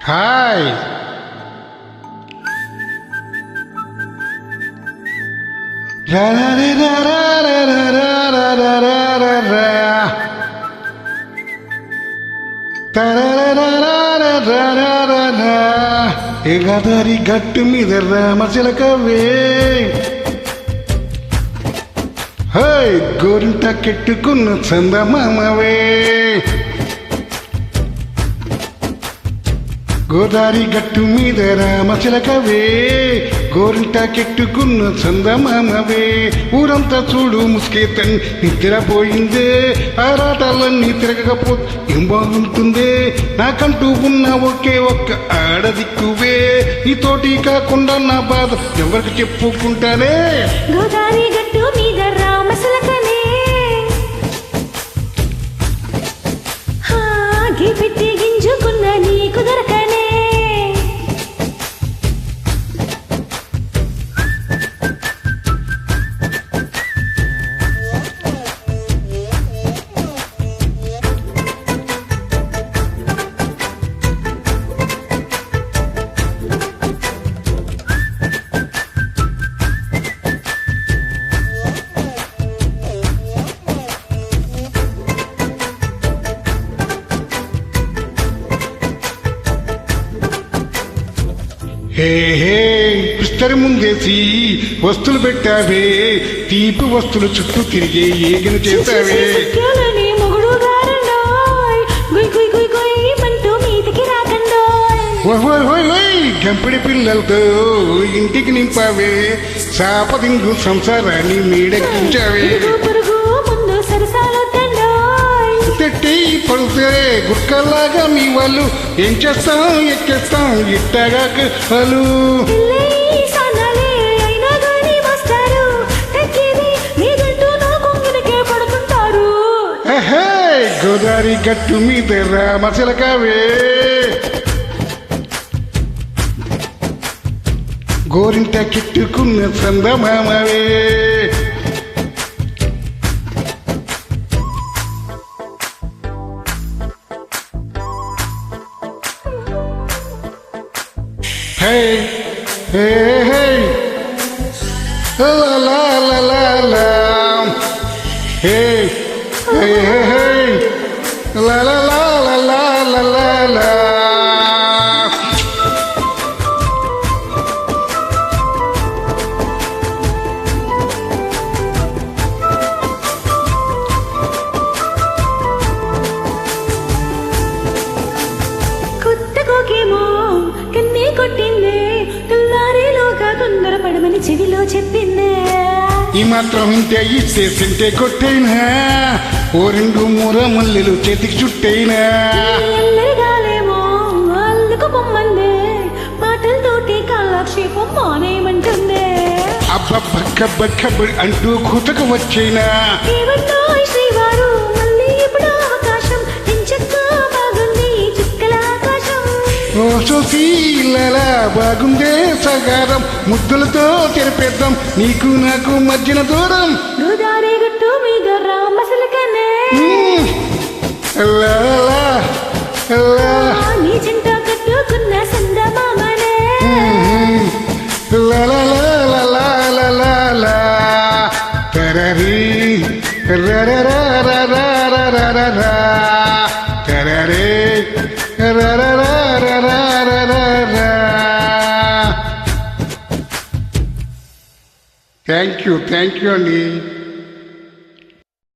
Hi ఎగదారి గట్టు మీద రామచిలకవే high గోరింట కెట్టుకున్న చందమామవే గోదారి గట్టు మీద రామచిలకవే గోరింట కెట్టుకున్న చందమామవే ఊరంతా చూడు ముసుకేతన్ నిద్రపోయిందే ఆరాటాలన్నీ తిరగకపోతే ఏం బాగుంటుందే నాకంటూ ఉన్న ఒకే ఒక్క ఆడదిక్కువే నీతోటి కాకుండా నా బాధ ఎవరికి చెప్పుకుంటానే గోదారి గట్టు మీద రామచిలకనే పెట్టి గింజుకున్న నీకు దొరకనే హే హే పిస్తరి ముందేసి వస్తువులు పెట్టావే తీపి వస్తువులు చుట్టూ తిరిగి ఏగిన చేశావే గంపిడి పిల్లలతో ఇంటికి నింపావే శాపదింగు సంసారాన్ని మీడెక్కించావే తెట్టి పడితే గుర్కల్లాగా మీ వాళ్ళు ఏం చేస్తాం ఎక్కేస్తాం ఇట్టగా వాళ్ళు గోదారి గట్టు మీద రామచిలకవే గోరింట కెట్టుకున్న చందమామవే Hey, hey, hey, la la la la la, hey, hey, hey, hey, la la la la la la la la. తొందరపడమని చెవిలో చెప్పిందే ఈ మాత్రం ఇంటే ఇస్తే తింటే కొట్టైనా ఓ రెండు మూర మల్లెలు చేతికి చుట్టైనా గాలేమో అల్లుకు పొమ్మందే మాటలతోటి కాలక్షేపం మానేయమంటుందే అబ్బబ్బక్కబ్బక్కబ్బడి అంటూ కూతకు వచ్చైనా శ్రీవారు మళ్ళీ ఇప్పుడు అవకాశం ఎంచక్క బాగుంది చుక్కల ఆకాశం ఓ సోసీలలా బాగుందే సగారం ముద్దులతో తెరిపేద్దాం నీకు నాకు మధ్యన దూరం గోదారి గట్టు మీద రామచిలకనే నీ చింత కట్టుకున్న చందమామనే థ్యాంక్ యూ అండి.